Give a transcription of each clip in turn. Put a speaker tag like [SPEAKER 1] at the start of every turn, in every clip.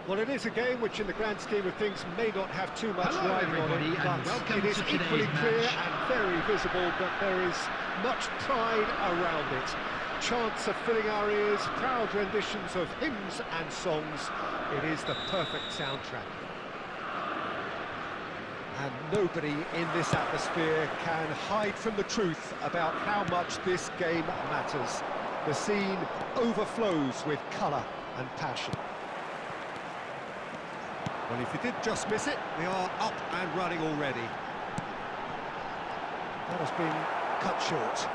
[SPEAKER 1] Well, it is a game which, in the grand scheme of things, may not have too much
[SPEAKER 2] Hello
[SPEAKER 1] riding on
[SPEAKER 2] everybody,
[SPEAKER 1] it,
[SPEAKER 2] and
[SPEAKER 1] but
[SPEAKER 2] welcome
[SPEAKER 1] it is
[SPEAKER 2] to
[SPEAKER 1] equally
[SPEAKER 2] today's
[SPEAKER 1] clear
[SPEAKER 2] match.
[SPEAKER 1] and very visible that there is much pride around it. Chants are filling our ears, proud renditions of hymns and songs. It is the perfect soundtrack. And nobody in this atmosphere can hide from the truth about how much this game matters. The scene overflows with colour and passion. Well, if you did just miss it, we are up and running already. That has been cut short.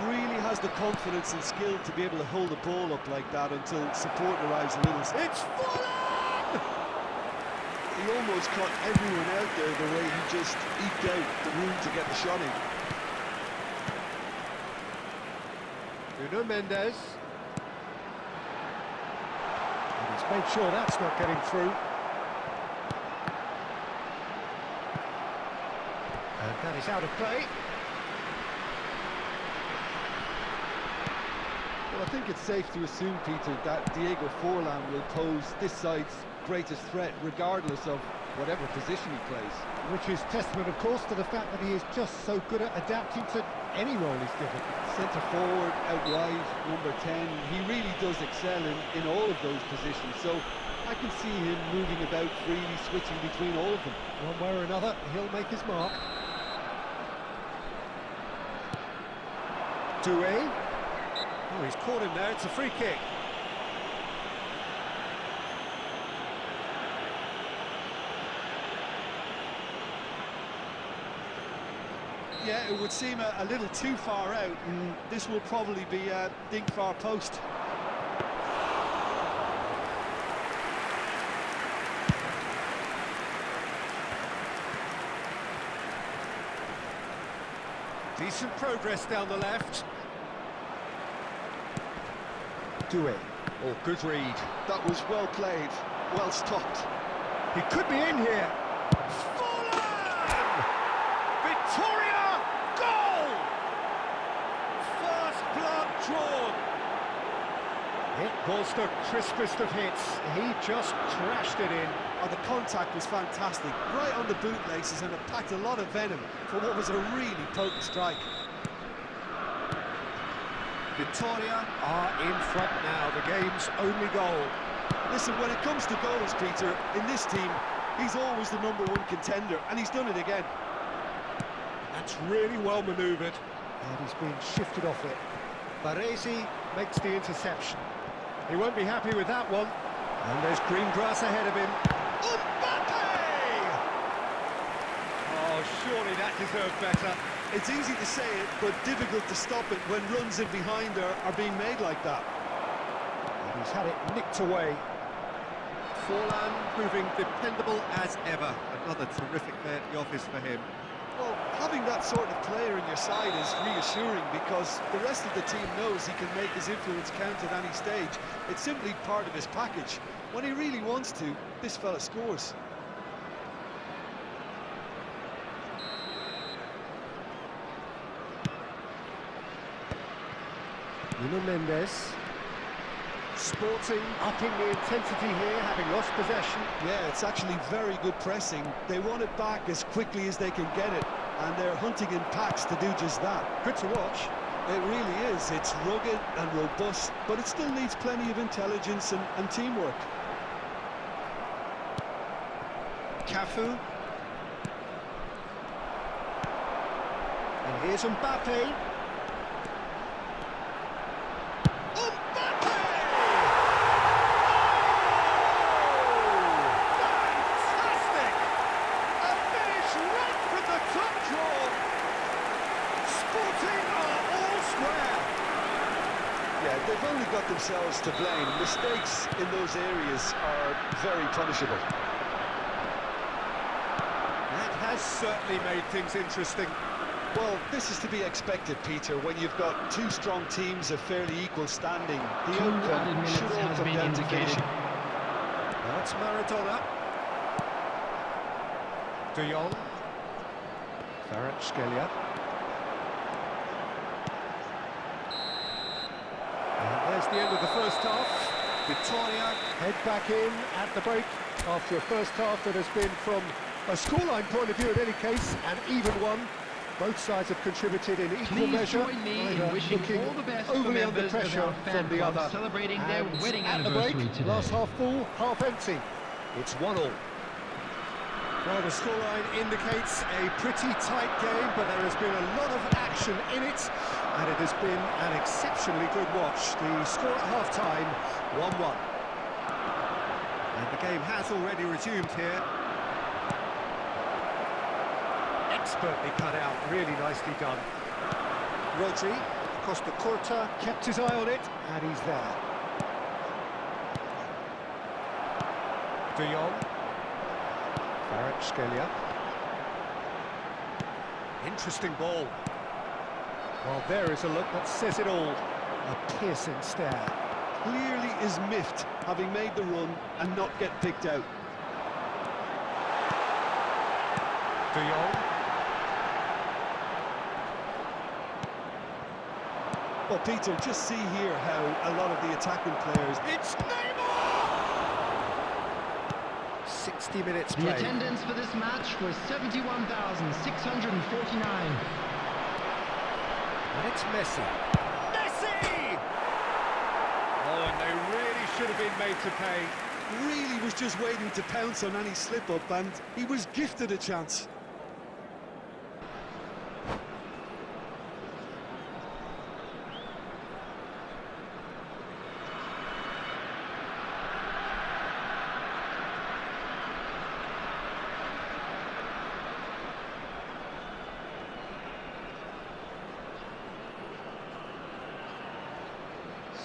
[SPEAKER 3] Really has the confidence and skill to be able to hold the ball up like that until support arrives a little.
[SPEAKER 1] It's full on!
[SPEAKER 3] He almost caught everyone out there the way he just eked out the room to get the shot in.
[SPEAKER 1] Nuno Mendes. And he's made sure that's not getting through. And that is out of play.
[SPEAKER 3] Well, I think it's safe to assume, Peter, that Diego Forlan will pose this side's greatest threat regardless of whatever position he plays.
[SPEAKER 1] Which is testament, of course, to the fact that he is just so good at adapting to any role he's given.
[SPEAKER 3] Centre forward, out wide, number 10, he really does excel in all of those positions, so I can see him moving about freely, switching between all of them.
[SPEAKER 1] One way or another, he'll make his mark. Doué. Oh, he's caught him there, it's a free kick.
[SPEAKER 3] Yeah, it would seem a little too far out, and this will probably be a dink far post.
[SPEAKER 1] Decent progress down the left. Doué. Oh, good read.
[SPEAKER 3] That was well played, well stopped.
[SPEAKER 1] He could be in here. Forlan! Victoria! Goal! First blood drawn. It was the crispest of hits. He just crashed it in.
[SPEAKER 3] Oh, the contact was fantastic, right on the bootlaces, and it packed a lot of venom for what was a really potent strike.
[SPEAKER 1] Victoria are in front now, the game's only goal.
[SPEAKER 3] Listen, when it comes to goals, Peter, in this team, he's always the #1 contender, and he's done it again.
[SPEAKER 1] That's really well manoeuvred. And he's been shifted off it. Baresi makes the interception. He won't be happy with that one. And there's green grass ahead of him. Mbappe! Oh, surely that deserved better.
[SPEAKER 3] It's easy to say it, but difficult to stop it when runs in behind are being made like that.
[SPEAKER 1] And he's had it nicked away. Forlan proving dependable as ever. Another terrific day at the office for him.
[SPEAKER 3] Well, having that sort of player in your side is reassuring because the rest of the team knows he can make his influence count at any stage. It's simply part of his package. When he really wants to, this fella scores.
[SPEAKER 1] Nuno Mendes. Sporting, upping the intensity here, having lost possession.
[SPEAKER 3] Yeah, it's actually very good pressing. They want it back as quickly as they can get it, and they're hunting in packs to do just that.
[SPEAKER 1] Good to watch.
[SPEAKER 3] It really is. It's rugged and robust, but it still needs plenty of intelligence and teamwork.
[SPEAKER 1] Cafu. And here's Mbappe.
[SPEAKER 3] Yeah, they've only got themselves to blame. Mistakes in those areas are very punishable.
[SPEAKER 1] That has certainly made things interesting.
[SPEAKER 3] Well, this is to be expected, Peter, when you've got two strong teams of fairly equal standing. The outcome should all come down to finishing.
[SPEAKER 1] That's Maradona. De Jong. Kvaratskhelia. And there's the end of the first half. Victoria head back in at the break after a first half that has been, from a scoreline point of view in any case, an even one. Both sides have contributed in equal measure.
[SPEAKER 2] Join me in
[SPEAKER 1] Neither
[SPEAKER 2] wishing
[SPEAKER 1] looking
[SPEAKER 2] all the best
[SPEAKER 1] overly
[SPEAKER 2] for
[SPEAKER 1] under
[SPEAKER 2] members of
[SPEAKER 1] pressure
[SPEAKER 2] our fan
[SPEAKER 1] from the
[SPEAKER 2] club
[SPEAKER 1] other.
[SPEAKER 2] celebrating their
[SPEAKER 1] And
[SPEAKER 2] wedding
[SPEAKER 1] at the break,
[SPEAKER 2] anniversary today.
[SPEAKER 1] glass half full, half empty. It's 1-1. Well, the scoreline indicates a pretty tight game, but there has been a lot of action in it, and it has been an exceptionally good watch. The score at half-time, 1-1. And the game has already resumed here. Expertly cut out, really nicely done. Rodri, across the Curta, kept his eye on it, and he's there. De Jong. Scalia. Interesting ball. Well, there is a look that says it all. A piercing stare.
[SPEAKER 3] Clearly is miffed, having made the run and not get picked out.
[SPEAKER 1] De Jong.
[SPEAKER 3] Well, Peter, just see here how a lot of the attacking players...
[SPEAKER 1] It's Neymar! 60 minutes
[SPEAKER 2] The
[SPEAKER 1] played.
[SPEAKER 2] attendance for this match was 71,649.
[SPEAKER 1] And it's Messi. Messi! Oh, and they really should have been made to pay.
[SPEAKER 3] Really was just waiting to pounce on any slip-up, and he was gifted a chance.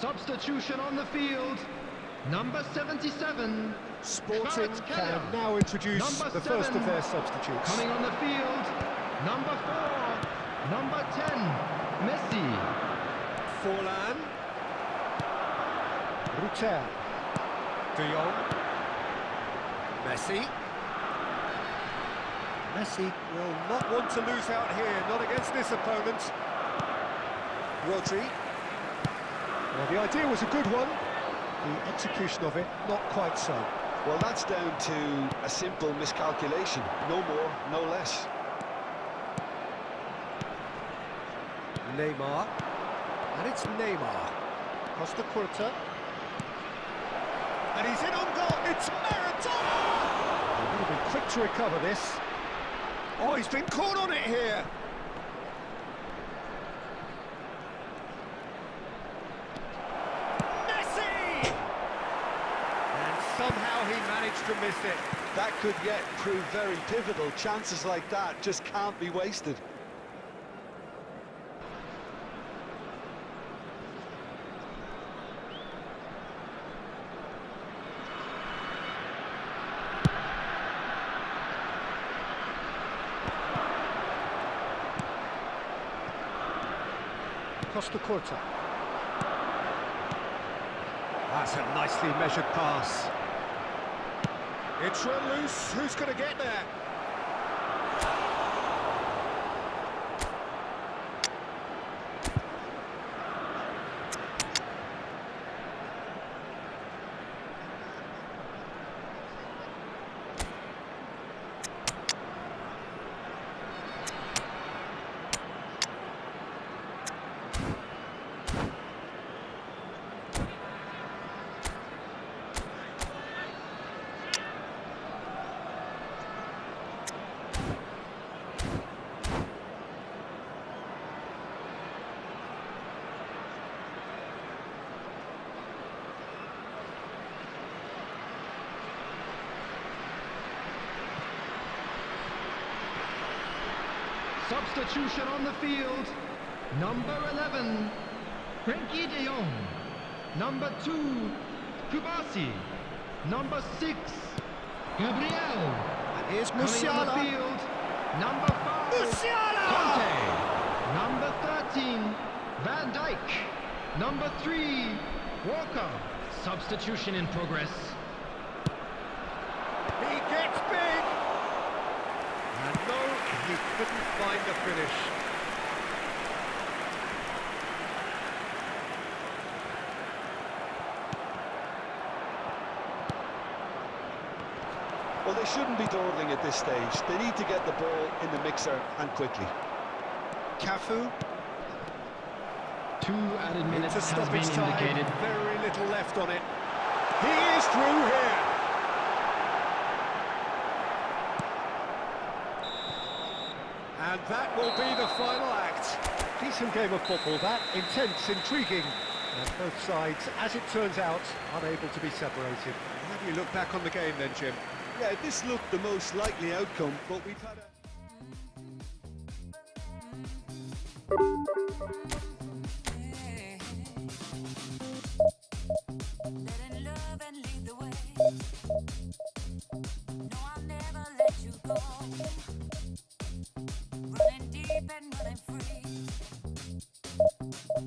[SPEAKER 2] Substitution on the field. Number 77.
[SPEAKER 1] Sporting
[SPEAKER 2] Kvaratskhelia.
[SPEAKER 1] can now introduce
[SPEAKER 2] Number
[SPEAKER 1] the first of
[SPEAKER 2] 7.
[SPEAKER 1] their substitutes.
[SPEAKER 2] Coming on the field. Number 4. Number 10. Messi.
[SPEAKER 1] Forlan. Ruter. De Jong. Messi. Messi will not want to lose out here, not against this opponent. Rodri. Well, the idea was a good one. The execution of it, not quite so.
[SPEAKER 3] Well, that's down to a simple miscalculation. No more, no less.
[SPEAKER 1] Neymar. And it's Neymar. Costa Curta. And he's in on goal. It's Maradona! He would have been quick to recover this. Oh, he's been caught on it here. Messi! And somehow he managed to miss it.
[SPEAKER 3] That could yet prove very pivotal. Chances like that just can't be wasted.
[SPEAKER 1] Costa Curta. That's a nicely measured pass. It's run loose. Who's going to get there?
[SPEAKER 2] Substitution on the field. Number 11, Frenkie de Jong. Number 2, Kubasi. Number 6, Gabriel.
[SPEAKER 1] And here's
[SPEAKER 2] Coming on
[SPEAKER 1] Musiala.
[SPEAKER 2] the field. Number 5,
[SPEAKER 1] Musiala!
[SPEAKER 2] Conte. Number 13, Van Dijk. Number 3, Walker. Substitution in progress.
[SPEAKER 1] He gets big. And no, he couldn't find the finish.
[SPEAKER 3] Well, they shouldn't be dawdling at this stage. They need to get the ball in the mixer and quickly.
[SPEAKER 1] Cafu.
[SPEAKER 2] 2 added minutes
[SPEAKER 1] Into
[SPEAKER 2] has been
[SPEAKER 1] stoppage time.
[SPEAKER 2] indicated.
[SPEAKER 1] Very little left on it. He is through here. And that will be the final act. Decent game of football, that. Intense, intriguing. And both sides, as it turns out, unable to be separated. How do you look back on the game then, Jim?
[SPEAKER 3] Yeah, this looked the most likely outcome, but we've had a...
[SPEAKER 4] Letting love and lead the way. No, I'll never let you go. Running deep and running free,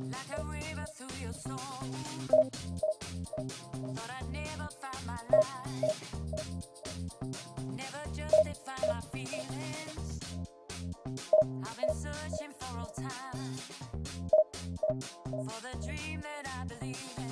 [SPEAKER 4] like a river through your soul. Thought I'd never find my life, never justify my feelings. I've been searching for all time, for the dream that I believe in.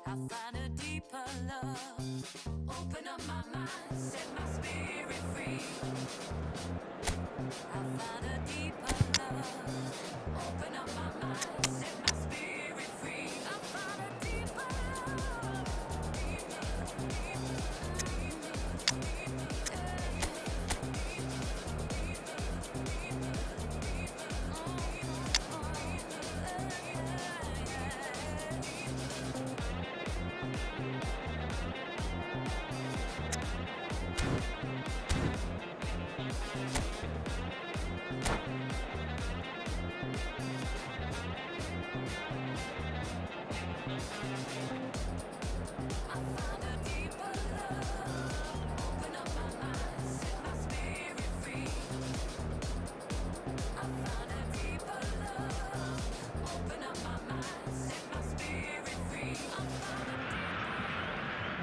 [SPEAKER 4] I find a deeper love, open up my mind, set my spirit free. I find a deeper love, open up my mind, set my spirit free. I find a deeper love,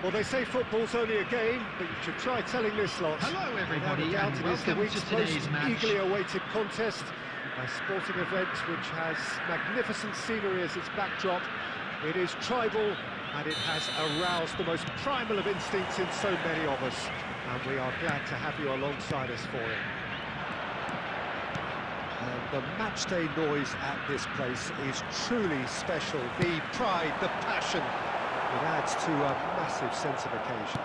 [SPEAKER 1] Well, they say football's only a game, but you should try telling this lot.
[SPEAKER 2] Hello, everybody,
[SPEAKER 1] Without a doubt,
[SPEAKER 2] and
[SPEAKER 1] it is the
[SPEAKER 2] welcome
[SPEAKER 1] week's
[SPEAKER 2] to today's
[SPEAKER 1] most
[SPEAKER 2] match.
[SPEAKER 1] eagerly awaited contest. A sporting event which has magnificent scenery as its backdrop. It is tribal, and it has aroused the most primal of instincts in so many of us. And we are glad to have you alongside us for it. And the matchday noise at this place is truly special. The pride, the passion. It adds to a massive sense of occasion.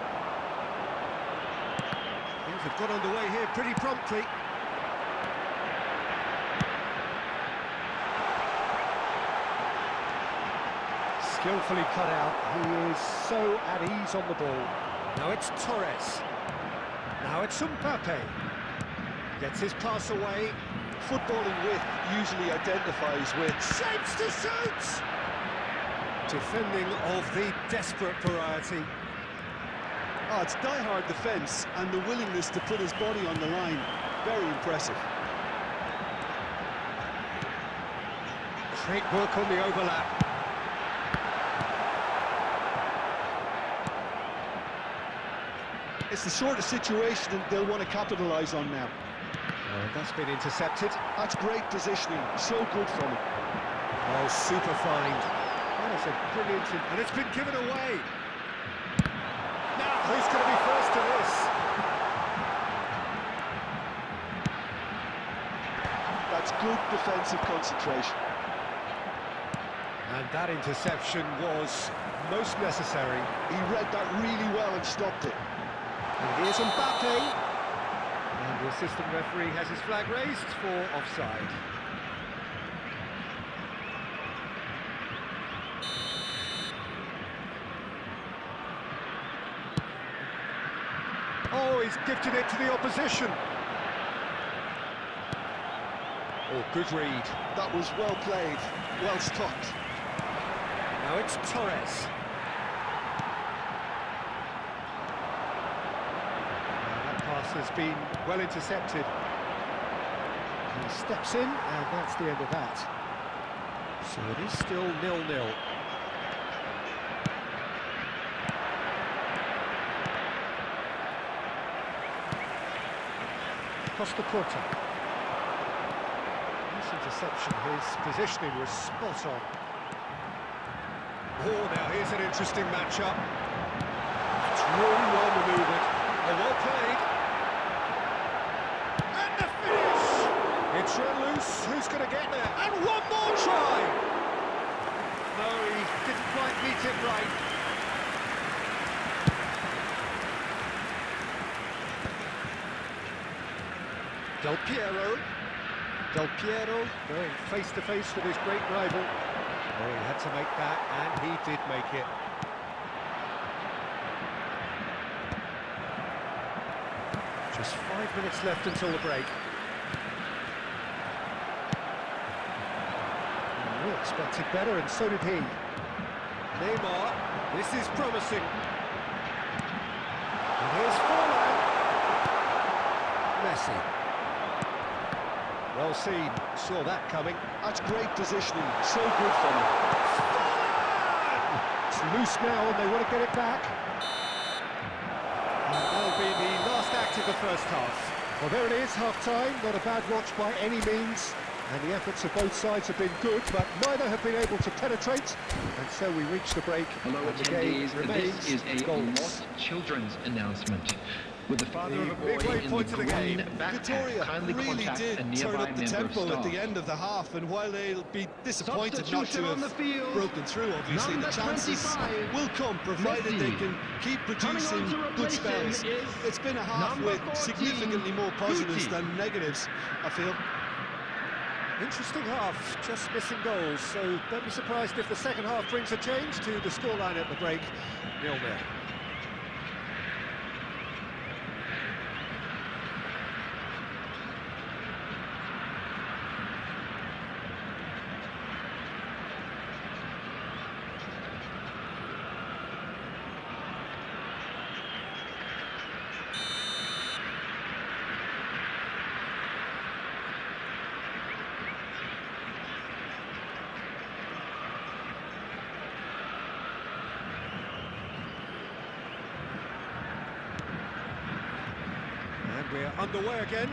[SPEAKER 1] Things have got underway here pretty promptly. Skillfully cut out. He is so at ease on the ball. Now it's Torres. Now it's Mbappe. Gets his pass away.
[SPEAKER 3] Footballing width usually identifies with...
[SPEAKER 1] Shapes to suit! Defending of the desperate variety.
[SPEAKER 3] Oh, it's die-hard defence and the willingness to put his body on the line. Very impressive.
[SPEAKER 1] Great work on the overlap.
[SPEAKER 3] It's the sort of situation they'll want to capitalise on now.
[SPEAKER 1] Oh, that's been intercepted.
[SPEAKER 3] That's great positioning, so good from him.
[SPEAKER 1] Oh, super find. That is a brilliant... And it's been given away. Now, who's going to be first to this?
[SPEAKER 3] That's good defensive concentration.
[SPEAKER 1] And that interception was most necessary.
[SPEAKER 3] He read that really well and stopped it.
[SPEAKER 1] And here's Mbappe. And the assistant referee has his flag raised for offside. Oh, he's gifted it to the opposition. Oh, good read.
[SPEAKER 3] That was well played, well stopped.
[SPEAKER 1] Now it's Torres. That pass has been well intercepted. He steps in, and that's the end of that. So it is still 0-0. across the quarter. Nice interception, his positioning was spot on. Oh, now here's an interesting matchup. It's really well manoeuvred. Oh, well played. And the finish! It's run loose. Who's going to get there? And one more try! No, he didn't quite beat it right. Del Piero going face-to-face with his great rival. Oh, he had to make that, and he did make it. Just 5 minutes left until the break. We expected better, and so did he. Neymar, this is promising. And here's Forlan. Messi. Well seen, saw that coming.
[SPEAKER 3] That's great positioning, so good for him.
[SPEAKER 1] It's loose now and they want to get it back. And that'll be the last act of the first half. Well, there it is, half-time, not a bad watch by any means. And the efforts of both sides have been good, but neither have been able to penetrate. And so we reach the break.
[SPEAKER 5] Hello
[SPEAKER 1] and the game
[SPEAKER 5] attendees,
[SPEAKER 1] remains
[SPEAKER 5] this is a
[SPEAKER 1] goals.
[SPEAKER 5] Lost Children's announcement. With the father
[SPEAKER 1] The
[SPEAKER 5] of a boy
[SPEAKER 1] midway
[SPEAKER 5] in
[SPEAKER 1] point
[SPEAKER 5] the
[SPEAKER 1] of the
[SPEAKER 5] green
[SPEAKER 1] game.
[SPEAKER 5] backpack
[SPEAKER 3] Victoria
[SPEAKER 5] kindly
[SPEAKER 3] really
[SPEAKER 5] contact
[SPEAKER 3] did
[SPEAKER 5] a
[SPEAKER 3] turn
[SPEAKER 5] nearby
[SPEAKER 3] up the
[SPEAKER 5] member of
[SPEAKER 3] tempo at
[SPEAKER 5] staff.
[SPEAKER 3] the end of the half, and while they'll be disappointed not to
[SPEAKER 2] Substitution on the
[SPEAKER 3] have
[SPEAKER 2] field.
[SPEAKER 3] broken through, obviously
[SPEAKER 2] Number
[SPEAKER 3] the chances
[SPEAKER 2] 25,
[SPEAKER 3] will come, provided
[SPEAKER 2] Messi.
[SPEAKER 3] they can keep producing
[SPEAKER 2] Coming on to
[SPEAKER 3] good
[SPEAKER 2] replace
[SPEAKER 3] spells.
[SPEAKER 2] him is
[SPEAKER 3] It's been a half
[SPEAKER 2] number
[SPEAKER 3] with
[SPEAKER 2] 14,
[SPEAKER 3] significantly more positives
[SPEAKER 2] Guti.
[SPEAKER 3] than negatives, I feel.
[SPEAKER 1] Interesting half, just missing goals, so don't be surprised if the second half brings a change to the scoreline at the break, 0-0. We're underway again.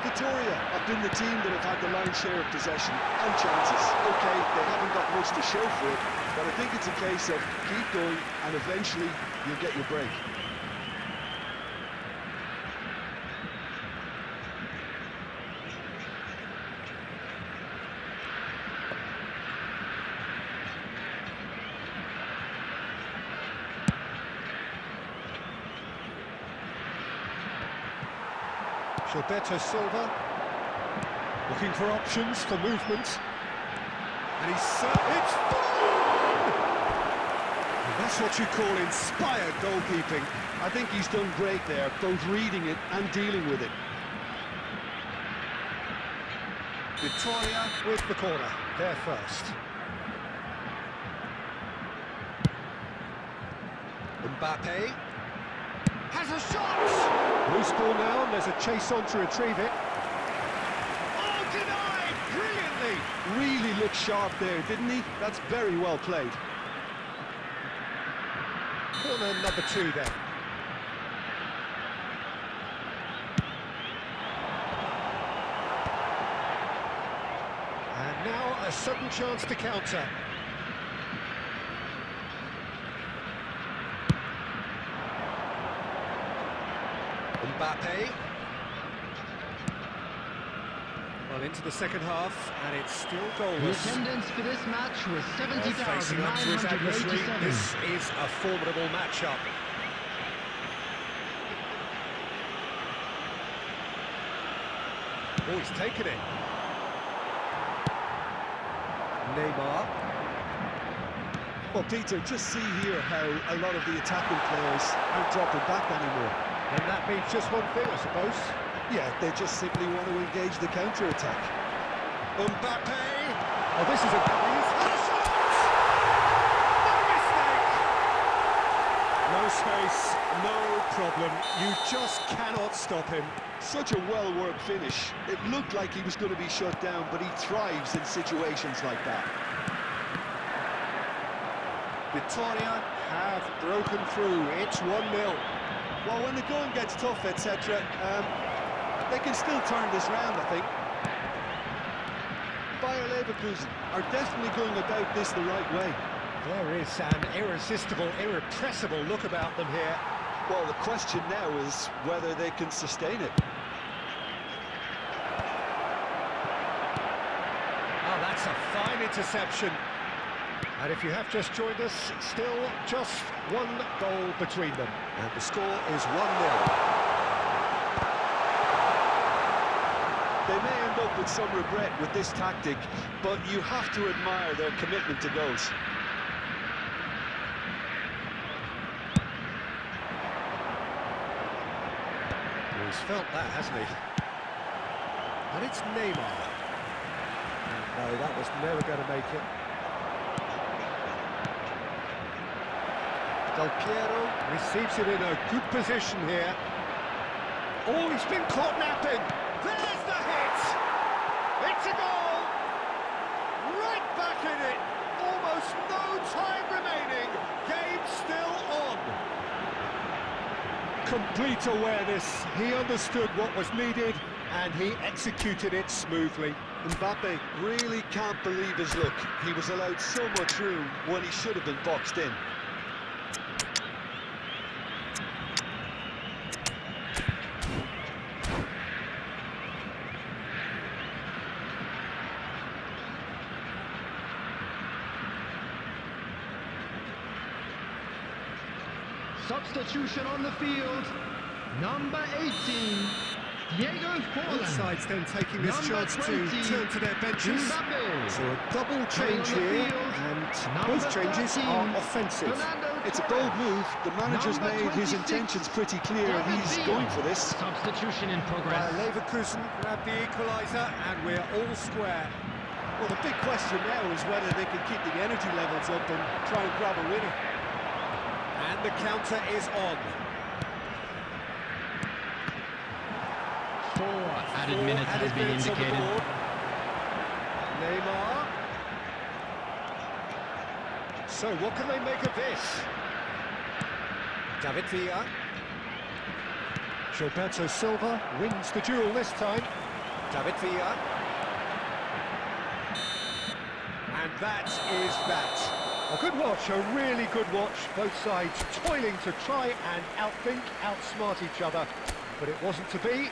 [SPEAKER 3] Victoria have been the team that have had the lion's share of possession and chances. OK, they haven't got much to show for it, but I think it's a case of keep going and eventually you'll get your break.
[SPEAKER 1] Gilberto Silva looking for options for movement, and it's that's what you call inspired goalkeeping.
[SPEAKER 3] I think he's done great there, both reading it and dealing with it.
[SPEAKER 1] Victoria with the corner, there first. Mbappe has a shot! Loose ball now, and there's a chase on to retrieve it. Oh, denied! Brilliantly!
[SPEAKER 3] Really looked sharp there, didn't he? That's very well played.
[SPEAKER 1] Corner number 2 then. And now a sudden chance to counter. Mbappe. Well, into the second half, and it's still
[SPEAKER 2] The
[SPEAKER 1] goalless.
[SPEAKER 2] attendance for this match was
[SPEAKER 1] Facing up to his adversary,
[SPEAKER 2] 70,987.
[SPEAKER 1] this is a formidable matchup. Oh, he's taken it. Neymar.
[SPEAKER 3] Well, Peter, just see here how a lot of the attacking players aren't dropping back anymore.
[SPEAKER 1] And that means just one thing, I suppose.
[SPEAKER 3] Yeah, they just simply want to engage the counter-attack.
[SPEAKER 1] Mbappe! Oh, this is a... He's had a shot! No mistake! No space, no problem. You just cannot stop him.
[SPEAKER 3] Such a well-worked finish. It looked like he was going to be shut down, but he thrives in situations like that.
[SPEAKER 1] Victoria have broken through. It's 1-0.
[SPEAKER 3] Well, when the going gets tough, etc., they can still turn this round, I think. Bayer Leverkusen are definitely going about this the right way.
[SPEAKER 1] There is an irresistible, irrepressible look about them here.
[SPEAKER 3] Well, the question now is whether they can sustain it.
[SPEAKER 1] Oh, that's a fine interception. And if you have just joined us, still just one goal between them. And the score is 1-0.
[SPEAKER 3] They may end up with some regret with this tactic, but you have to admire their commitment to goals.
[SPEAKER 1] He's felt that, hasn't he? And it's Neymar. No, that was never going to make it. Del Piero receives it in a good position here. Oh, he's been caught napping. There's the hit! It's a goal! Right back in it! Almost no time remaining. Game still on. Complete awareness. He understood what was needed and he executed it smoothly.
[SPEAKER 3] Mbappe really can't believe his luck. He was allowed so much room when he should have been boxed in.
[SPEAKER 2] Substitution on the field. Number 18, Diego
[SPEAKER 1] Both
[SPEAKER 2] Forlan.
[SPEAKER 1] sides then taking this
[SPEAKER 2] Number
[SPEAKER 1] chance
[SPEAKER 2] 20,
[SPEAKER 1] to turn to their benches.
[SPEAKER 2] Mbappe.
[SPEAKER 1] So a double change
[SPEAKER 2] on the
[SPEAKER 1] here,
[SPEAKER 2] field.
[SPEAKER 1] and
[SPEAKER 2] Number
[SPEAKER 1] both changes
[SPEAKER 2] 13,
[SPEAKER 1] are offensive.
[SPEAKER 2] Fernando
[SPEAKER 3] It's a
[SPEAKER 2] Torres.
[SPEAKER 3] bold move. The manager's
[SPEAKER 2] Number
[SPEAKER 3] made his
[SPEAKER 2] 26,
[SPEAKER 3] intentions pretty clear.
[SPEAKER 2] David
[SPEAKER 3] He's
[SPEAKER 2] Villa.
[SPEAKER 3] going for this.
[SPEAKER 2] Substitution in progress.
[SPEAKER 1] Leverkusen grab the equaliser, and we're all square.
[SPEAKER 3] Well, the big question now is whether they can keep the energy levels up and try and grab a winner.
[SPEAKER 1] And the counter is on.
[SPEAKER 2] 4 added minutes
[SPEAKER 1] Added
[SPEAKER 2] has been
[SPEAKER 1] minutes on the
[SPEAKER 2] indicated.
[SPEAKER 1] board. Neymar. So what can they make of this? David Villa. Gilberto Silva wins the duel this time. David Villa. And that is that. A good watch, a really good watch. Both sides toiling to try and outthink, outsmart each other. But it wasn't to be,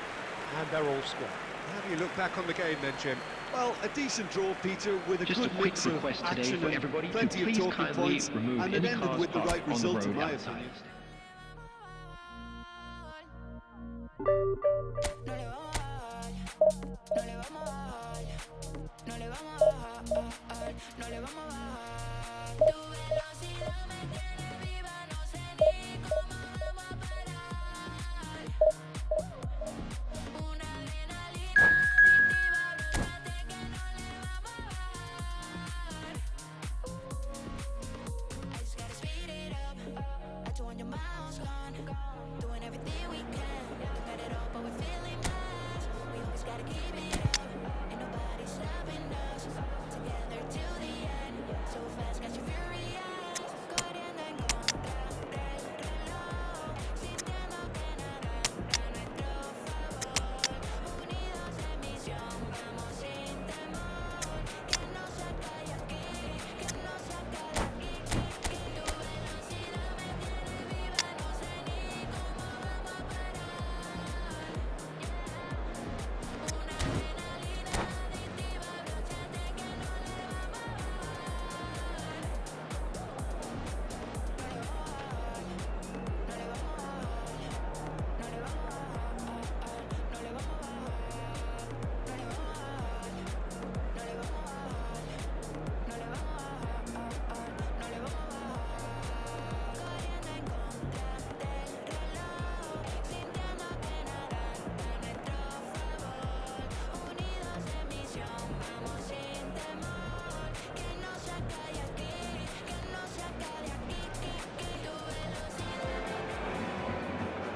[SPEAKER 1] and they're all square. How do you look back on the game then, Jim?
[SPEAKER 3] Well, a decent draw, Peter, with a
[SPEAKER 5] Just a
[SPEAKER 3] good
[SPEAKER 5] quick
[SPEAKER 3] mix of
[SPEAKER 5] request today
[SPEAKER 3] action
[SPEAKER 5] for
[SPEAKER 3] and
[SPEAKER 5] everybody to
[SPEAKER 3] plenty of
[SPEAKER 5] please
[SPEAKER 3] talking
[SPEAKER 5] kindly
[SPEAKER 3] points,
[SPEAKER 5] remove
[SPEAKER 3] and it
[SPEAKER 5] any
[SPEAKER 3] ended
[SPEAKER 5] cars
[SPEAKER 3] with the
[SPEAKER 5] parked
[SPEAKER 3] right
[SPEAKER 5] on the
[SPEAKER 3] result, in
[SPEAKER 5] road
[SPEAKER 3] my
[SPEAKER 5] outside.
[SPEAKER 3] opinion.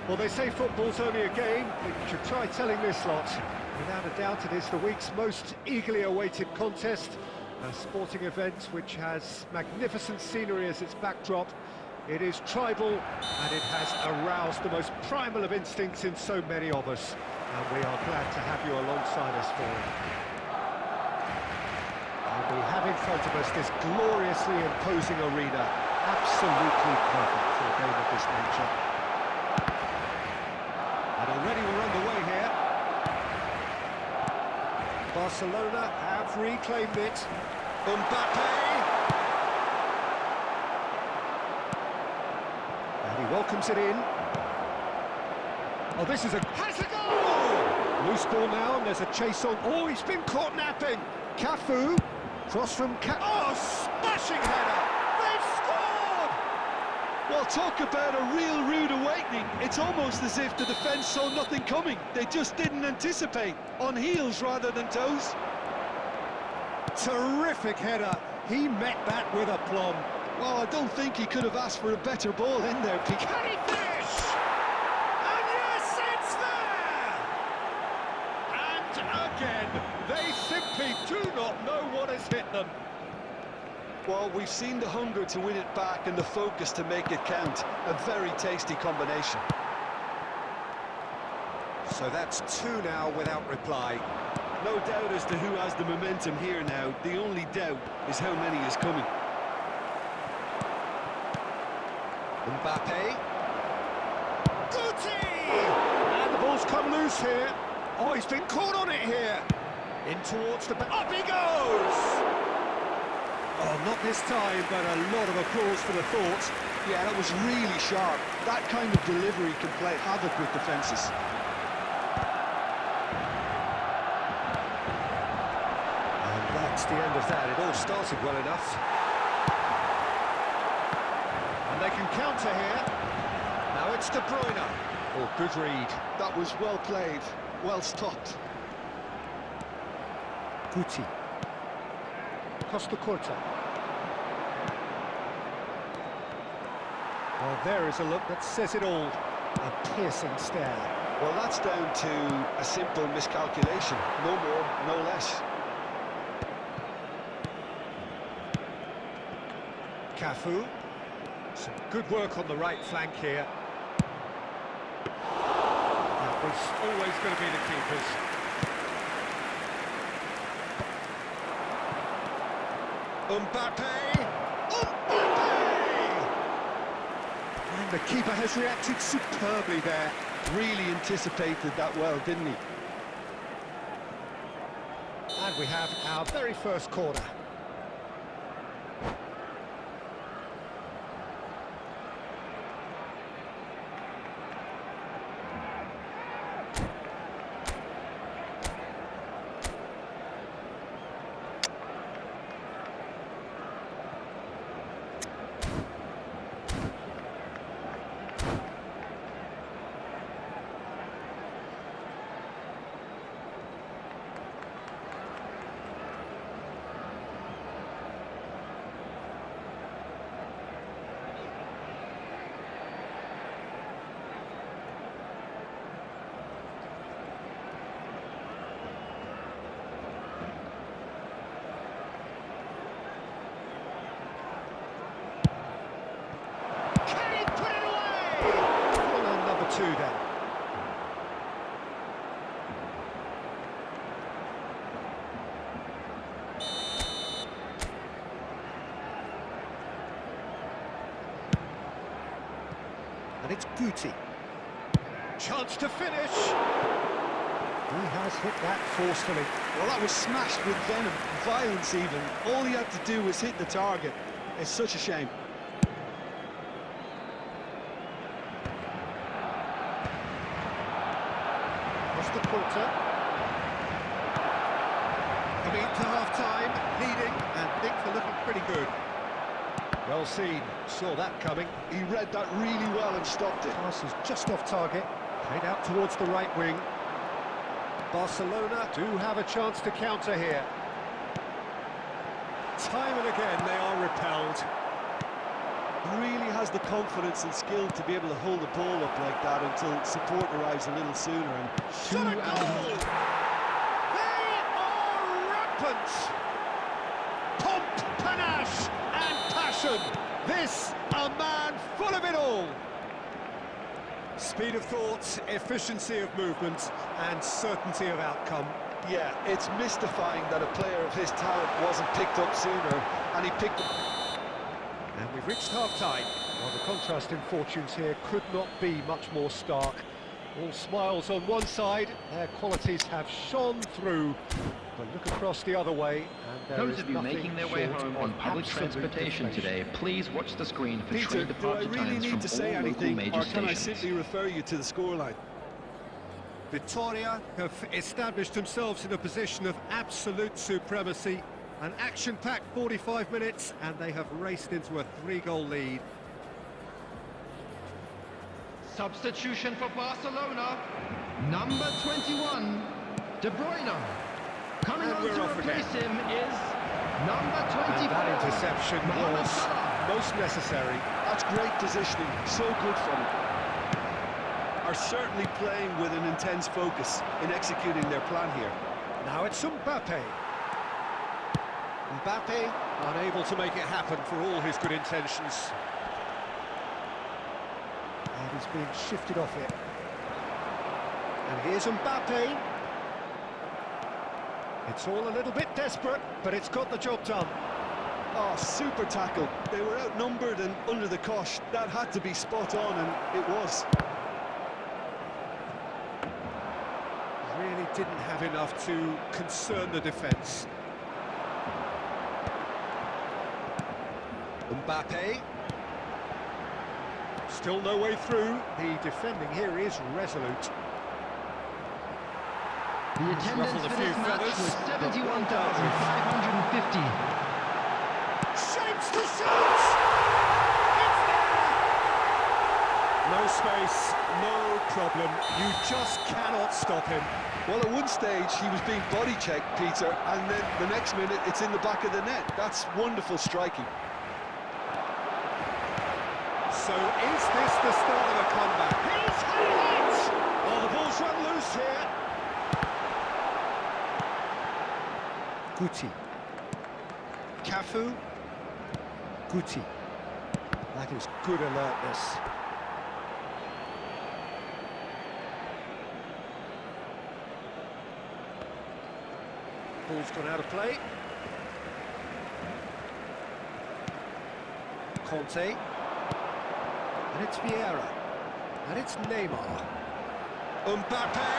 [SPEAKER 1] Well, they say football's only a game, but you should try telling this lot. Without a doubt, it is the week's most eagerly awaited contest, a sporting event which has magnificent scenery as its backdrop, It is tribal, and it has aroused the most primal of instincts in so many of us. And we are glad to have you alongside us for it. And we have in front of us this gloriously imposing arena. Absolutely perfect for a game of this nature. And already we're underway here. Barcelona have reclaimed it. Mbappe! And he welcomes it in. Oh, this is has a goal! Loose ball now, and there's a chase on. Oh, he's been caught napping. Cafu, cross from oh, smashing header! They've scored!
[SPEAKER 3] Well, talk about a real rude awakening. It's almost as if the defence saw nothing coming. They just didn't anticipate. On heels rather than toes.
[SPEAKER 1] Terrific header. He met that with aplomb.
[SPEAKER 3] Well, I don't think he could have asked for a better ball in there, Pete.
[SPEAKER 1] Can he finish? And yes, it's there! And again, they simply do not know what has hit them.
[SPEAKER 3] Well, we've seen the hunger to win it back and the focus to make it count. A very tasty combination.
[SPEAKER 1] So that's two now without reply.
[SPEAKER 3] No doubt as to who has the momentum here now. The only doubt is how many is coming.
[SPEAKER 1] Mbappe. Guti! And the ball's come loose here. Oh, he's been caught on it here. In towards the back. Up he goes! Oh, not this time, but a lot of applause for the thought.
[SPEAKER 3] Yeah, that was really sharp. That kind of delivery can play havoc with defences.
[SPEAKER 1] And that's the end of that. It all started well enough. And they can counter here. Now it's De Bruyne. Oh, good read.
[SPEAKER 3] That was well played, well stopped.
[SPEAKER 1] Guti. Costa Corta. Well, there is a look that says it all. A piercing stare.
[SPEAKER 3] Well, that's down to a simple miscalculation. No more, no less.
[SPEAKER 1] Cafu. Some good work on the right flank here. That was always going to be the keeper's. Mbappe! And the keeper has reacted superbly there.
[SPEAKER 3] Really anticipated that well, didn't he?
[SPEAKER 1] And we have our very first corner. Two then. And it's Guti. Chance to finish. He has hit that forcefully.
[SPEAKER 3] Well, that was smashed with venom, violence even. All he had to do was hit the target. It's such a shame.
[SPEAKER 1] The quarter. Coming into half-time, leading, and things are looking pretty good. Well seen, saw that coming.
[SPEAKER 3] He read that really well and stopped it.
[SPEAKER 1] Pass is just off target, played out towards the right wing. Barcelona do have a chance to counter here. Time and again they are repelled.
[SPEAKER 3] Really has the confidence and skill to be able to hold the ball up like that until support arrives a little sooner. And
[SPEAKER 1] They are rampant! Pomp, panache and passion! This, a man full of it all. Speed of thought, efficiency of movement, and certainty of outcome.
[SPEAKER 3] Yeah, it's mystifying that a player of his talent wasn't picked up sooner, and he picked up...
[SPEAKER 1] And we've reached half-time. Well, the contrast in fortunes here could not be much more stark. All smiles on one side, their qualities have shone through. But look across the other way, and there
[SPEAKER 5] Those
[SPEAKER 1] is
[SPEAKER 5] of you
[SPEAKER 1] nothing
[SPEAKER 5] making their way
[SPEAKER 1] short
[SPEAKER 5] home
[SPEAKER 1] of
[SPEAKER 5] on public
[SPEAKER 1] absolute
[SPEAKER 5] transportation
[SPEAKER 1] deflation.
[SPEAKER 5] today, please watch the screen for
[SPEAKER 3] Peter,
[SPEAKER 5] train
[SPEAKER 3] do I
[SPEAKER 5] departure
[SPEAKER 3] really
[SPEAKER 5] times
[SPEAKER 3] need
[SPEAKER 5] from
[SPEAKER 3] to say
[SPEAKER 5] all local
[SPEAKER 3] anything,
[SPEAKER 5] major
[SPEAKER 3] or can I
[SPEAKER 5] stations.
[SPEAKER 3] simply refer you to the scoreline?
[SPEAKER 1] Vitoria have established themselves in a position of absolute supremacy. An action-packed 45 minutes, and they have raced into a 3-goal lead.
[SPEAKER 2] Substitution for Barcelona. Number 21, De Bruyne. Coming
[SPEAKER 1] And
[SPEAKER 2] on
[SPEAKER 1] we're
[SPEAKER 2] to
[SPEAKER 1] off
[SPEAKER 2] replace
[SPEAKER 1] again.
[SPEAKER 2] him is number 24.
[SPEAKER 1] And that interception
[SPEAKER 2] Mohamed
[SPEAKER 1] was
[SPEAKER 2] Salah.
[SPEAKER 1] most necessary.
[SPEAKER 3] That's great positioning, so good from him. Are certainly playing with an intense focus in executing their plan here.
[SPEAKER 1] Now it's Mbappe. Mbappe unable to make it happen for all his good intentions. And he's being shifted off it. And here's Mbappe. It's all a little bit desperate, but it's got the job done.
[SPEAKER 3] Oh, super tackle. They were outnumbered and under the cosh. That had to be spot on, and it was.
[SPEAKER 1] Really didn't have enough to concern the defence. Mbappe. Still no way through. The defending here is resolute.
[SPEAKER 2] The attendance
[SPEAKER 1] ruffled a
[SPEAKER 2] for
[SPEAKER 1] few
[SPEAKER 2] this match
[SPEAKER 1] feathers,
[SPEAKER 2] was
[SPEAKER 1] but
[SPEAKER 2] 71,550.
[SPEAKER 1] Shapes the shot! It's there! No space, no problem. You just cannot stop him.
[SPEAKER 3] Well, at one stage, he was being body-checked, Peter, and then the next minute, it's in the back of the net. That's wonderful striking.
[SPEAKER 1] So is this the start of a comeback? He's had it! Oh, the ball's run loose here. Guti. Cafu. Guti. That is good alertness. Ball's gone out of play. Conte. And it's Vieira. And it's Neymar. Mbappe!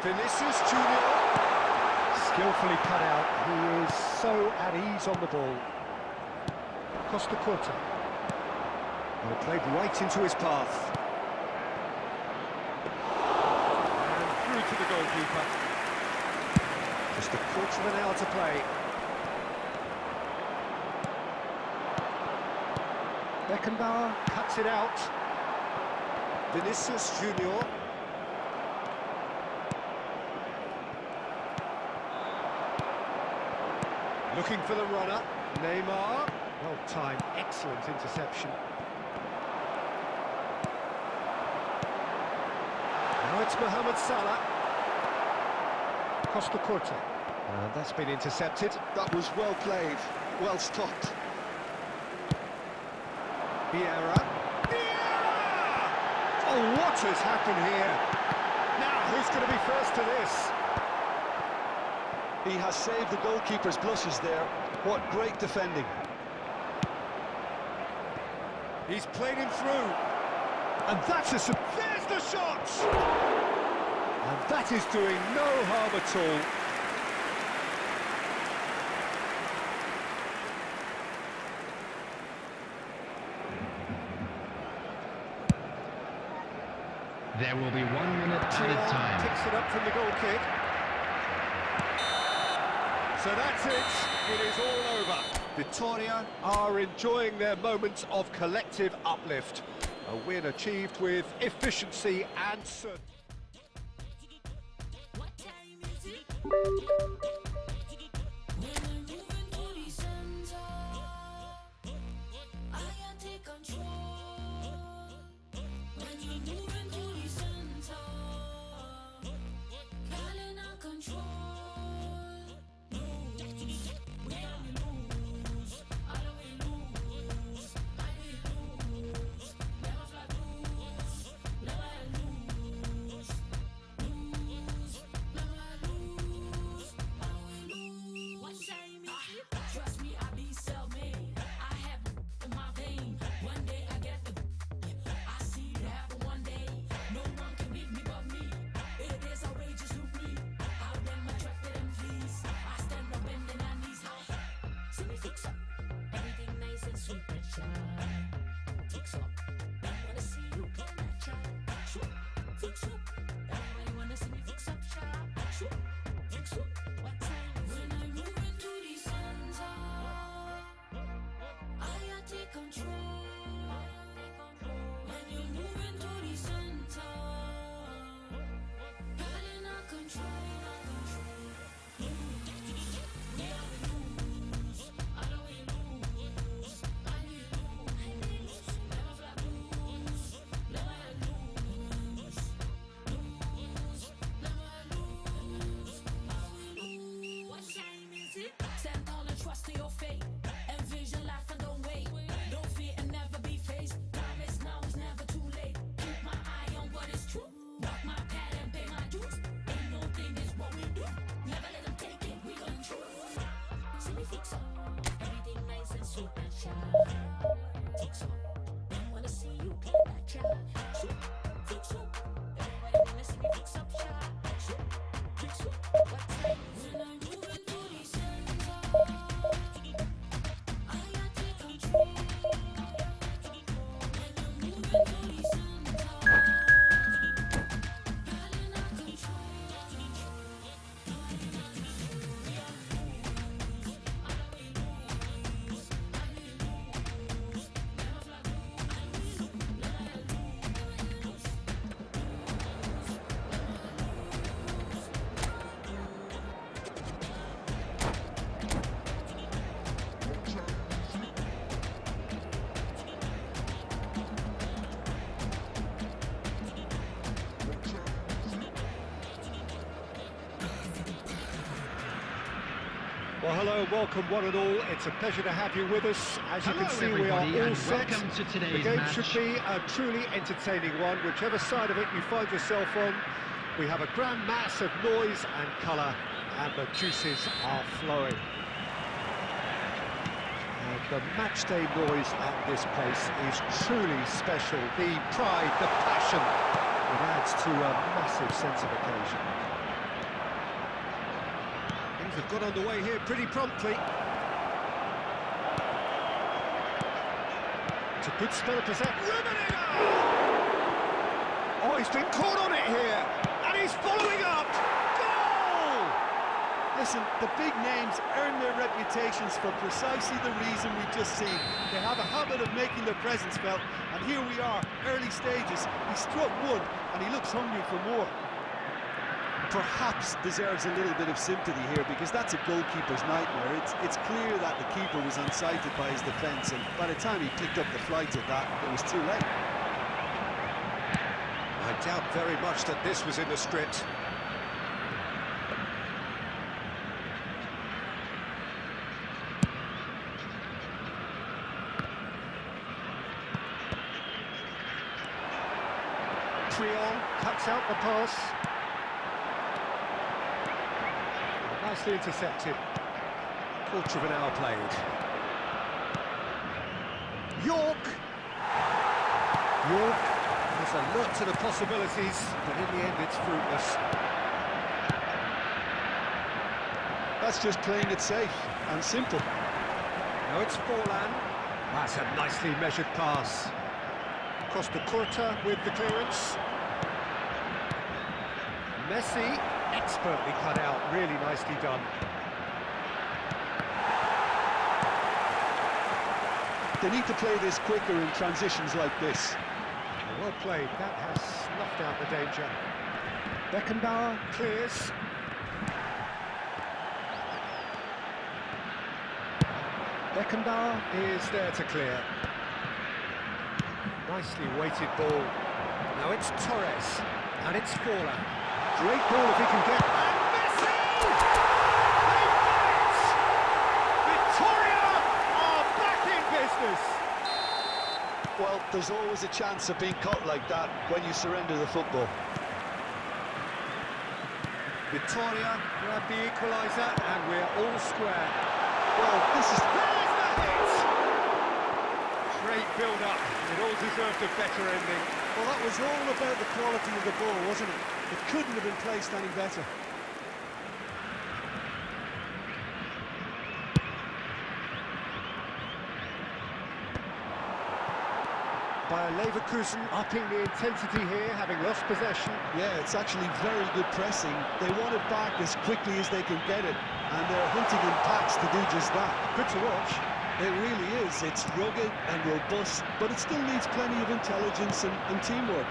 [SPEAKER 1] Vinicius Junior. Skillfully cut out. He is so at ease on the ball. Costa Curta. Well, played right into his path. And through to the goalkeeper. Just a quarter of an hour to play. Beckenbauer cuts it out. Vinicius Junior. Looking for the runner. Neymar. Well timed, excellent interception. Now it's Mohamed Salah. Costa Curta. And that's been intercepted.
[SPEAKER 3] That was well played, well stopped.
[SPEAKER 1] Vieira. Vieira! Oh, what has happened here? Now, who's going to be first to this?
[SPEAKER 3] He has saved the goalkeeper's blushes there. What great defending.
[SPEAKER 1] He's played him through. And that's a... There's the shot! And that is doing no harm at all.
[SPEAKER 2] There will be 1 minute added time.
[SPEAKER 1] Picks it up from the goal kick. So that's it. It is all over. Vitoria are enjoying their moments of collective uplift. A win achieved with efficiency and certainty.
[SPEAKER 4] What time is it? When I'm moving through the center, I can take control. When you're moving through the center, calling out control. Knows where I'm
[SPEAKER 1] Well, hello and welcome one and all. It's a pleasure to have you with us. As you
[SPEAKER 2] Hello,
[SPEAKER 1] can see, we are
[SPEAKER 2] everybody,
[SPEAKER 1] all
[SPEAKER 2] and
[SPEAKER 1] set.
[SPEAKER 2] welcome to today's
[SPEAKER 1] The game
[SPEAKER 2] match.
[SPEAKER 1] should be a truly entertaining one, whichever side of it you find yourself on. We have a grand mass of noise and colour, and the juices are flowing. And the matchday noise at this place is truly special. The pride, the passion, it adds to a massive sense of occasion. Things have got underway here pretty promptly. It's a good spell of possession. Oh, he's been caught on it here, and he's following up. Goal!
[SPEAKER 3] Listen, the big names earn their reputations for precisely the reason we've just seen. They have a habit of making their presence felt, and here we are, early stages. He struck one, and he looks hungry for more. Perhaps deserves a little bit of sympathy here, because that's a goalkeeper's nightmare. It's clear that the keeper was unsighted by his defence, and by the time he picked up the flight of that, it was too late.
[SPEAKER 1] I doubt very much that this was in the script. Trion cuts out the pass. Nicely intercepted. Quarter of an hour played. York is alert to the possibilities, but in the end it's fruitless.
[SPEAKER 3] That's just playing it safe and simple.
[SPEAKER 1] Now it's Forlan. That's a nicely measured pass. Costa Curta with the clearance. Messi, expertly cut out, really nicely done.
[SPEAKER 3] They need to play this quicker in transitions like this.
[SPEAKER 1] Well played, that has snuffed out the danger. Beckenbauer clears. Beckenbauer is there to clear. Nicely weighted ball. Now it's Torres, and it's Forlan. Great ball if he can get... And Messi! They've done it! Victoria are back in business!
[SPEAKER 3] Well, there's always a chance of being caught like that when you surrender the football.
[SPEAKER 1] Victoria grab the equaliser, and we're all square.
[SPEAKER 3] Well, this is...
[SPEAKER 1] There's the hit! Great build-up. It all deserved a better ending.
[SPEAKER 3] Well, that was all about the quality of the ball, wasn't it? It couldn't have been placed any better.
[SPEAKER 1] Bayer Leverkusen upping the intensity here, having lost possession.
[SPEAKER 3] Yeah, it's actually very good pressing. They want it back as quickly as they can get it, and they're hunting in packs to do just that.
[SPEAKER 1] Good to watch.
[SPEAKER 3] It really is. It's rugged and robust, but it still needs plenty of intelligence and teamwork.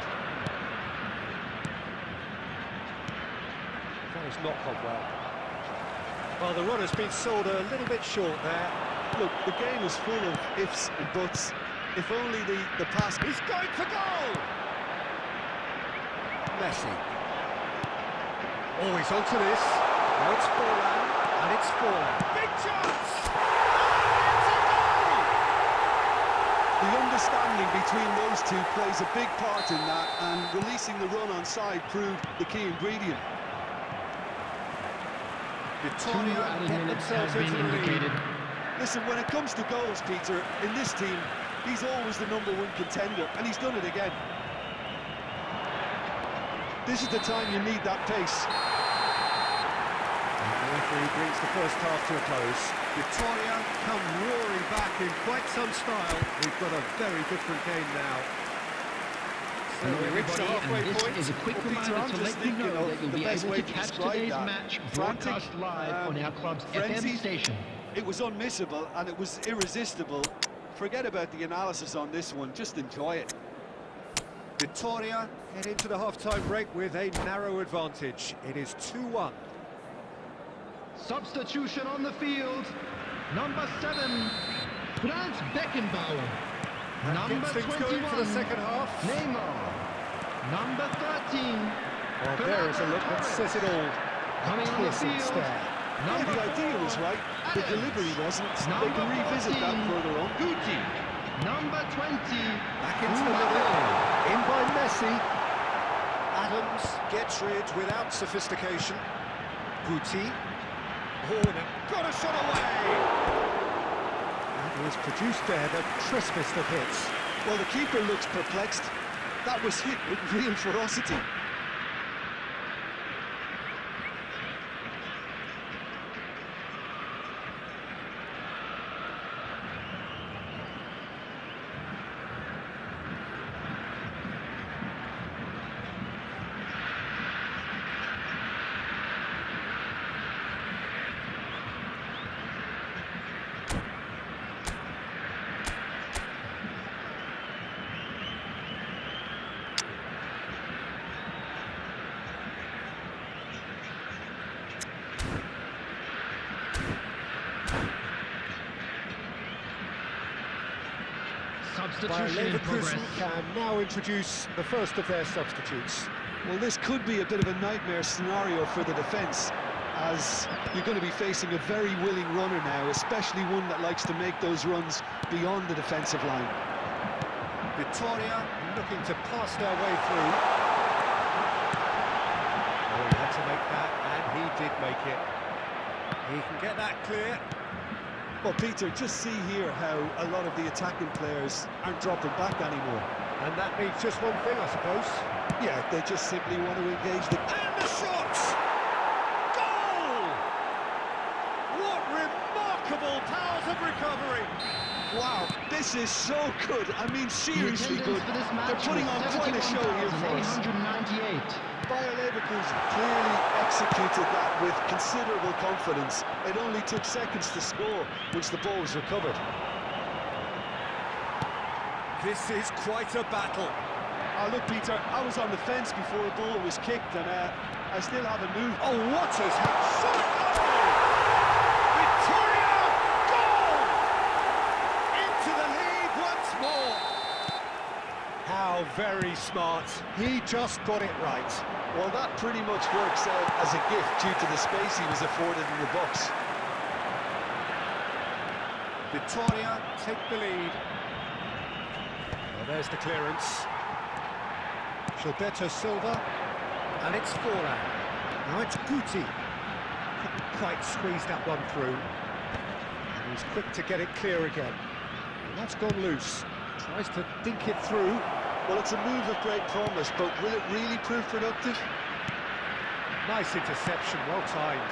[SPEAKER 1] That has not gone well. Well, the run has been sold a little bit short there.
[SPEAKER 3] Look, the game is full of ifs and buts. If only the pass...
[SPEAKER 1] He's going for goal! Messi. Always onto this. Now it's Forlan, and it's Forlan. Big chance!
[SPEAKER 3] The understanding between those two plays a big part in that, and releasing the run on side proved the key ingredient.
[SPEAKER 1] Victoria
[SPEAKER 2] added
[SPEAKER 1] get
[SPEAKER 2] minutes
[SPEAKER 1] themselves
[SPEAKER 2] have been
[SPEAKER 1] into the lead.
[SPEAKER 2] indicated.
[SPEAKER 3] Listen, when it comes to goals, Peter, in this team, he's always the #1 contender, and he's done it again. This is the time you need that pace.
[SPEAKER 1] The referee brings the first half to a close. Victoria come roaring back in quite some style. We've got a very different game now. So
[SPEAKER 2] Hello,
[SPEAKER 1] we reach the
[SPEAKER 2] everybody,
[SPEAKER 1] halfway
[SPEAKER 2] and this
[SPEAKER 1] point.
[SPEAKER 2] is a quick
[SPEAKER 3] Well, Peter,
[SPEAKER 2] reminder
[SPEAKER 3] I'm
[SPEAKER 2] to
[SPEAKER 3] just
[SPEAKER 2] let you
[SPEAKER 3] thinking
[SPEAKER 2] know
[SPEAKER 3] of
[SPEAKER 2] that you'll
[SPEAKER 3] the
[SPEAKER 2] be
[SPEAKER 3] best
[SPEAKER 2] able
[SPEAKER 3] way
[SPEAKER 2] to
[SPEAKER 3] to
[SPEAKER 2] catch
[SPEAKER 3] describe
[SPEAKER 2] today's
[SPEAKER 3] that.
[SPEAKER 2] match
[SPEAKER 3] Frantic,
[SPEAKER 2] broadcast live on our club's
[SPEAKER 3] frenzied.
[SPEAKER 2] FM station.
[SPEAKER 3] It was unmissable, and it was irresistible. Forget about the analysis on this one, just enjoy it.
[SPEAKER 1] Victoria head into the half-time break with a narrow advantage. It is 2-1.
[SPEAKER 2] Substitution on the field. Number 7, Franz Beckenbauer.
[SPEAKER 1] That
[SPEAKER 2] Number
[SPEAKER 1] gets things
[SPEAKER 2] 21,
[SPEAKER 1] going for the second half.
[SPEAKER 2] Neymar. Number 13,
[SPEAKER 1] Well, there is a look that says it all.
[SPEAKER 2] coming on the
[SPEAKER 1] Piercing
[SPEAKER 2] field.
[SPEAKER 1] stare.
[SPEAKER 3] Yeah, the idea was right, the delivery wasn't. They can revisit that further on.
[SPEAKER 2] Guti. Number 20.
[SPEAKER 1] Back into the middle. In by Messi. Adams gets rid without sophistication. Guti. Oh, and got a shot away. That was produced there, the crispest of hits.
[SPEAKER 3] Well, the keeper looks perplexed. That was hit with real ferocity.
[SPEAKER 2] Substitution in progress.
[SPEAKER 1] Can now introduce the first of their substitutes.
[SPEAKER 3] Well, this could be a bit of a nightmare scenario for the defence, as you're going to be facing a very willing runner now, especially one that likes to make those runs beyond the defensive line.
[SPEAKER 1] Victoria looking to pass their way through. Oh, he had to make that, and he did make it. He can get that clear.
[SPEAKER 3] Well, Peter, just see here how a lot of the attacking players aren't dropping back anymore.
[SPEAKER 1] And that means just one thing, I suppose.
[SPEAKER 3] Yeah, they just simply want to engage the...
[SPEAKER 1] And the shot! Goal! What remarkable powers of recovery!
[SPEAKER 3] Wow, this is so good. I mean, seriously good. They're putting on quite a show here for us.
[SPEAKER 2] 898.
[SPEAKER 3] Bayer Leverkusen clearly executed that with considerable confidence. It only took seconds to score once the ball was recovered.
[SPEAKER 1] This is quite a battle.
[SPEAKER 3] Oh, look, Peter, I was on the fence before the ball was kicked, and I still haven't moved.
[SPEAKER 1] Oh, what has happened? Victoria! Goal! Into the lead once more. How very smart. He just got it right.
[SPEAKER 3] Well, that pretty much works out as a gift due to the space he was afforded in the box.
[SPEAKER 1] Victoria take the lead. Well, there's the clearance. Gilberto Silva, and it's Fora. Now it's Guti. Couldn't quite squeeze that one through. And he's quick to get it clear again. And that's gone loose. Tries to dink it through.
[SPEAKER 3] Well, it's a move of great promise, but will it really prove productive?
[SPEAKER 1] Nice interception, well timed.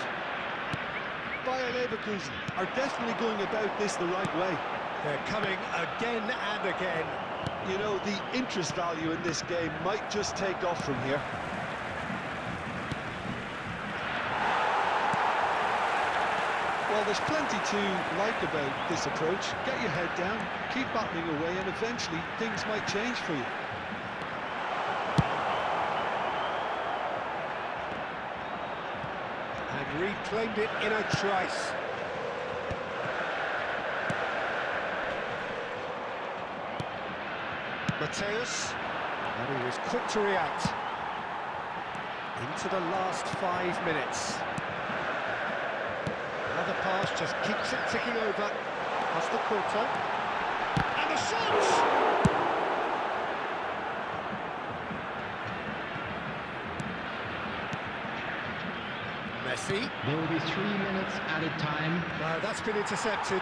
[SPEAKER 3] Bayer Leverkusen are definitely going about this the right way.
[SPEAKER 1] They're coming again and again.
[SPEAKER 3] You know, the interest value in this game might just take off from here. Well, there's plenty to like about this approach. Get your head down, keep battling away, and eventually things might change for you.
[SPEAKER 1] And reclaimed it in a trice. Mateus, and he was quick to react. Into the last 5 minutes. Another pass just keeps it ticking over. Past the quarter. And the shot! Messi.
[SPEAKER 2] There will be 3 minutes added time.
[SPEAKER 1] No, that's been intercepted.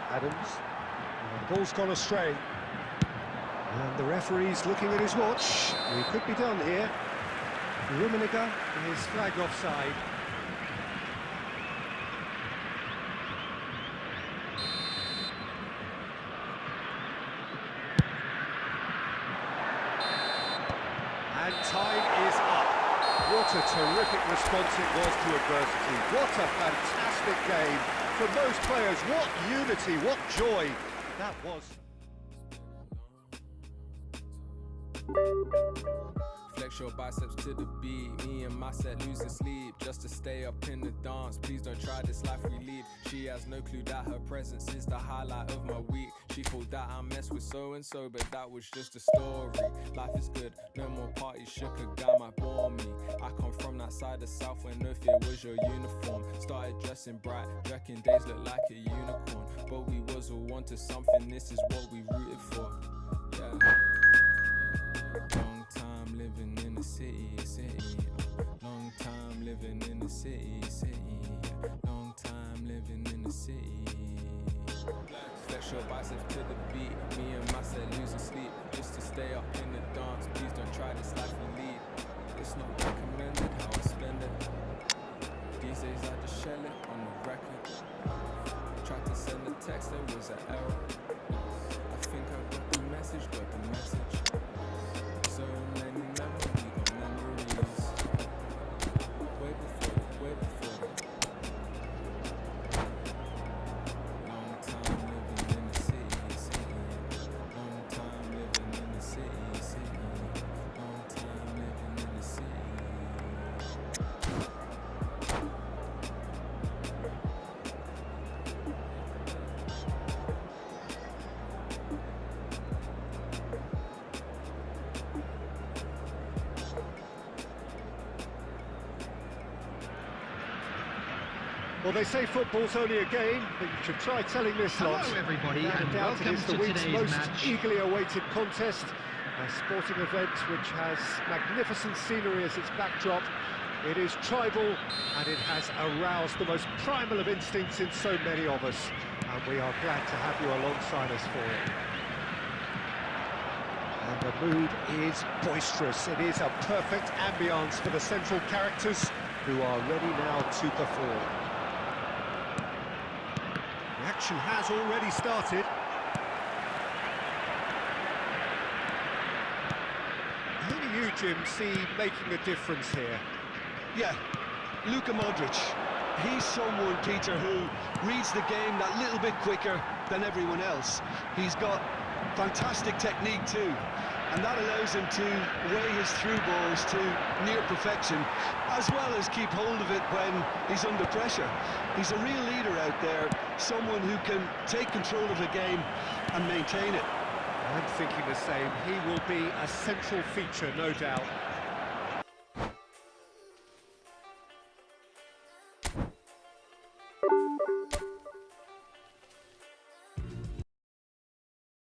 [SPEAKER 1] Adams. The ball's gone astray. And the referee's looking at his watch. We could be done here. Rummenigge is flagged offside. And time is up. What a terrific response it was to adversity. What a fantastic game. For those players, what unity, what joy that was.
[SPEAKER 6] Flex your biceps to the beat. Me and my set losing sleep just to stay up in the dance. Please don't try this life we lead. She has no clue that her presence is the highlight of my week. She thought that I mess with so-and-so, but that was just a story. Life is good, no more parties, shook a guy might bore me. I come from that side of South where no fear was your uniform. dressing bright. Reckon days look like a unicorn, but we was all wanted something. This is what we rooted for. Yeah. Long time living in the city. Long time living in the city. Long time living in the city. Flex your biceps to the beat. Me and my set losing sleep just to stay up in the dance. Please don't try this life we lead. It's not recommended how I spend it. These days I just shell it on the record. Tried to send a text, there was an error. I think I got the message, So many memories, we got memories. Way before it. Long time living in the city. Long time living in the city. Long time living in the city.
[SPEAKER 1] Well, they say football's only a game, but you should try telling this lot.
[SPEAKER 2] Hello everybody,
[SPEAKER 1] Without a
[SPEAKER 2] and
[SPEAKER 1] doubt, it
[SPEAKER 2] welcome
[SPEAKER 1] is the
[SPEAKER 2] to
[SPEAKER 1] week's
[SPEAKER 2] today's
[SPEAKER 1] most
[SPEAKER 2] match.
[SPEAKER 1] eagerly awaited contest. A sporting event which has magnificent scenery as its backdrop. It is tribal, and it has aroused the most primal of instincts in so many of us. And we are glad to have you alongside us for it. And the mood is boisterous. It is a perfect ambience for the central characters, who are ready now to perform. The action has already started. Who do you, Jim, see making a difference here?
[SPEAKER 3] Yeah, Luka Modric. He's someone, Peter, who reads the game that little bit quicker than everyone else. He's got fantastic technique too, and that allows him to weigh his through balls to near perfection, as well as keep hold of it when he's under pressure. He's a real leader out there, someone who can take control of the game and maintain it.
[SPEAKER 1] I'm thinking the same. He will be a central feature, no doubt.